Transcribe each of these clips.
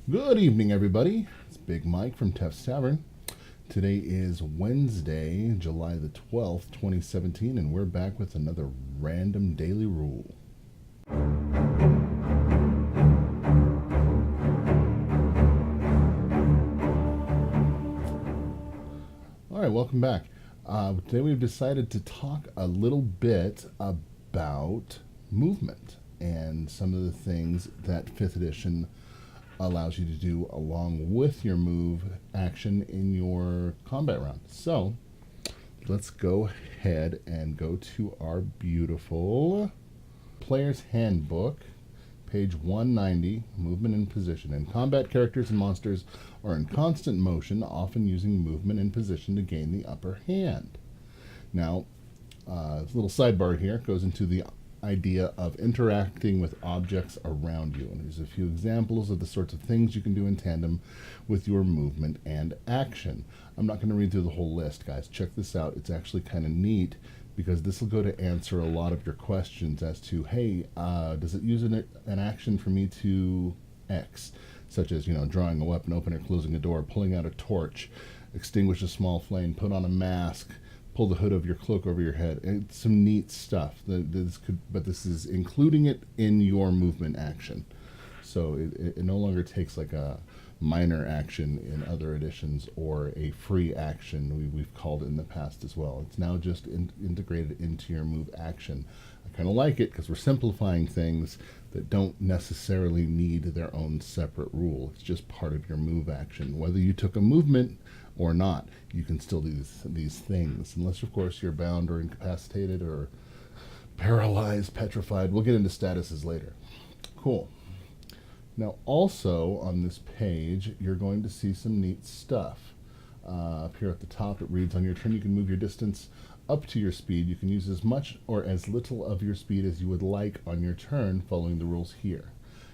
Good evening, everybody. It's Big Mike from Tavern. Today is Wednesday, July the 12th, 2017, and we're back with another random daily rule. All right, welcome back. Today we've decided to talk a little bit about movement and some of the things that 5th edition allows you to do along with your move action in your combat round. So let's go ahead and go to our beautiful Player's Handbook, page 190, movement and position. And combat characters and monsters are in constant motion, often using movement and position to gain the upper hand. Now, a little sidebar here goes into the idea of interacting with objects around you. And there's a few examples of the sorts of things you can do in tandem with your movement and action. I'm not going to read through the whole list, guys. Check this out. It's actually kind of neat because this will go to answer a lot of your questions as to, hey, does it use an action for me to X? Such as, drawing a weapon, opening or closing a door, pulling out a torch, extinguish a small flame, put on a mask, pull the hood of your cloak over your head. It's some neat stuff. But this is including it in your movement action. So it no longer takes like a minor action in other editions or a free action we've called it in the past as well. It's now just integrated into your move action. I kind of like it because we're simplifying things that don't necessarily need their own separate rule. It's just part of your move action. Whether you took a movement or not, you can still do these things, unless of course you're bound or incapacitated or paralyzed, petrified. We'll get into statuses later. Cool. Now also on this page you're going to see some neat stuff. Up here at the top it reads, on your turn you can move your distance up to your speed. You can use as much or as little of your speed as you would like on your turn, following the rules here.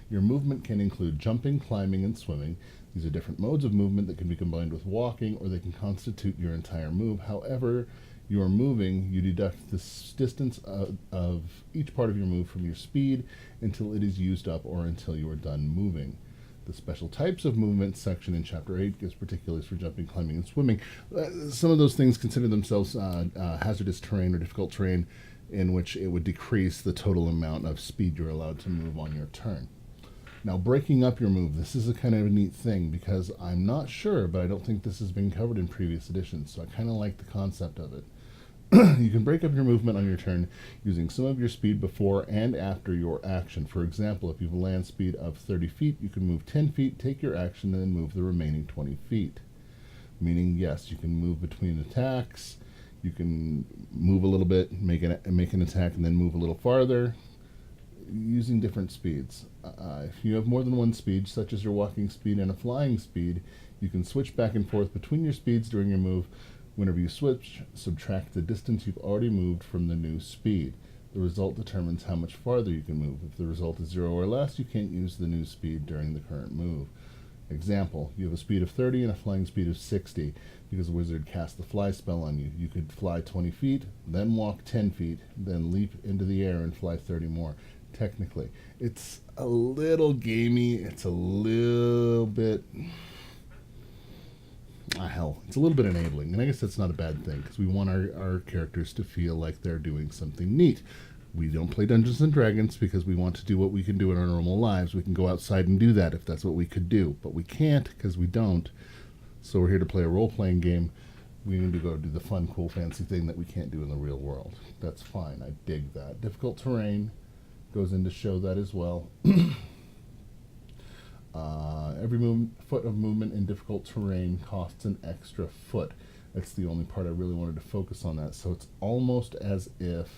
Your movement can include jumping, climbing, and swimming. These are different modes of movement that can be combined with walking, or they can constitute your entire move. However you are moving, you deduct the distance of each part of your move from your speed until it is used up or until you are done moving. The special types of movement section in Chapter 8 gives particulars for jumping, climbing, and swimming. Some of those things consider themselves hazardous terrain or difficult terrain, in which it would decrease the total amount of speed you're allowed to move on your turn. Now, breaking up your move, this is a kind of a neat thing because I'm not sure, but I don't think this has been covered in previous editions, so I kind of like the concept of it. You can break up your movement on your turn using some of your speed before and after your action. For example, if you have a land speed of 30 feet, you can move 10 feet, take your action, and then move the remaining 20 feet. Meaning, yes, you can move between attacks, you can move a little bit, make an attack, and then move a little farther, using different speeds. If you have more than one speed, such as your walking speed and a flying speed, you can switch back and forth between your speeds during your move. Whenever you switch, subtract the distance you've already moved from the new speed. The result determines how much farther you can move. If the result is 0 or less, you can't use the new speed during the current move. Example, you have a speed of 30 and a flying speed of 60. Because the wizard cast the fly spell on you, you could fly 20 feet, then walk 10 feet, then leap into the air and fly 30 more. Technically, it's a little gamey, it's a little bit... it's a little bit enabling, and I guess that's not a bad thing, because we want our characters to feel like they're doing something neat. We don't play Dungeons and Dragons because we want to do what we can do in our normal lives. We can go outside and do that if that's what we could do, but we can't because we don't. So we're here to play a role-playing game. We need to go do the fun, cool, fancy thing that we can't do in the real world. That's fine. I dig that. Difficult terrain goes in to show that as well. Every foot of movement in difficult terrain costs an extra foot. That's the only part I really wanted to focus on that. So it's almost as if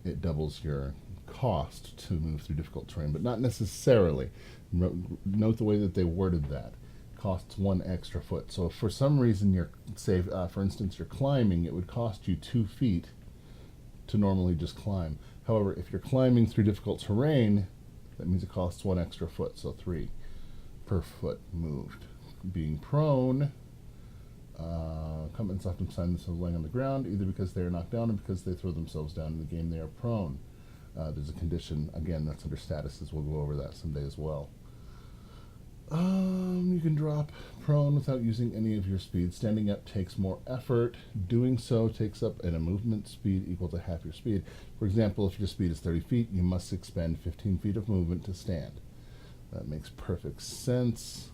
it doubles your cost to move through difficult terrain, but not necessarily. Note the way that they worded that. Costs 1 extra foot. So if for some reason you're, say, for instance, you're climbing, it would cost you 2 feet to normally just climb. However, if you're climbing through difficult terrain, that means it costs 1 extra foot, so 3 per foot moved. Being prone, combatants often find themselves laying on the ground, either because they are knocked down or because they throw themselves down in the game they are prone. There's a condition, again, that's under statuses. We'll go over that someday as well. You can drop prone without using any of your speed. Standing up takes more effort. Doing so takes up a movement speed equal to half your speed. For example, if your speed is 30 feet, you must expend 15 feet of movement to stand. That makes perfect sense.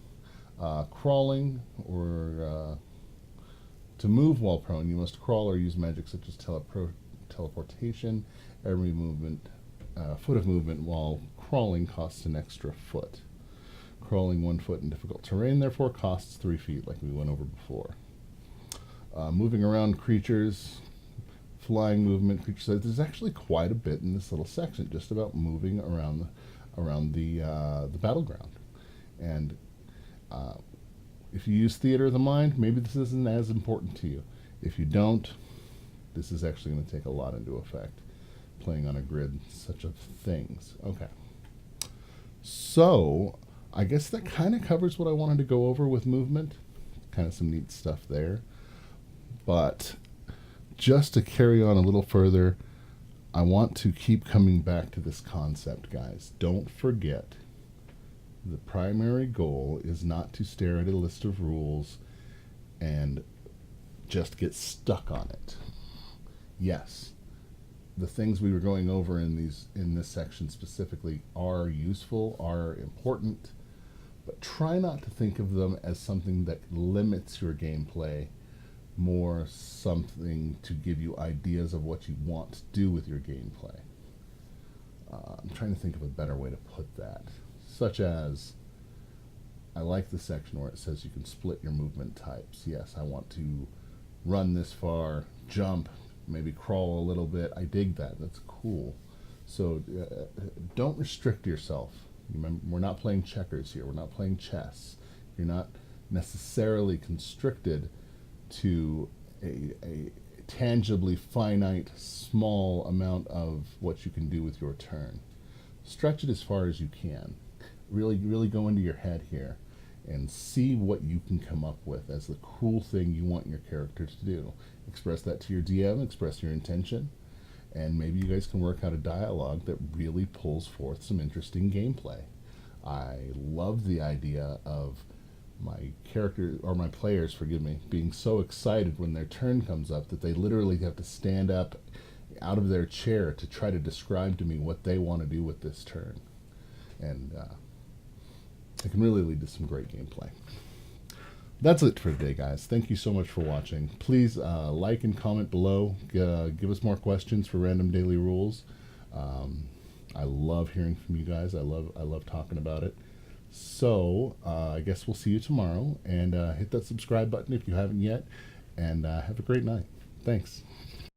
Crawling, or to move while prone, you must crawl or use magic such as teleportation. Every foot of movement while crawling costs an extra foot. Crawling 1 foot in difficult terrain, therefore, costs 3 feet, like we went over before. Moving around creatures, flying movement, creatures. There's actually quite a bit in this little section, just about moving around the battleground. And if you use Theater of the Mind, maybe this isn't as important to you. If you don't, this is actually going to take a lot into effect. Playing on a grid, such of things. Okay. So, I guess that kind of covers what I wanted to go over with movement. Kind of some neat stuff there. But just to carry on a little further, I want to keep coming back to this concept, guys. Don't forget, the primary goal is not to stare at a list of rules and just get stuck on it. Yes, the things we were going over in this section specifically are useful, are important, but try not to think of them as something that limits your gameplay, more something to give you ideas of what you want to do with your gameplay. I'm trying to think of a better way to put that. Such as, I like the section where it says you can split your movement types. Yes, I want to run this far, jump, maybe crawl a little bit. I dig that. That's cool. So don't restrict yourself. Remember, we're not playing checkers here. We're not playing chess. You're not necessarily constricted to a tangibly finite, small amount of what you can do with your turn. Stretch it as far as you can. Really go into your head here and see what you can come up with as the cool thing you want your characters to do. Express that to your DM, express your intention, and maybe you guys can work out a dialogue that really pulls forth some interesting gameplay. I love the idea of my character, or my players, forgive me, being so excited when their turn comes up that they literally have to stand up out of their chair to try to describe to me what they want to do with this turn. And it can really lead to some great gameplay. That's it for today, guys. Thank you so much for watching. Please like and comment below. Give us more questions for Random Daily Rules. I love hearing from you guys. I love talking about it. So I guess we'll see you tomorrow. And hit that subscribe button if you haven't yet. And have a great night. Thanks.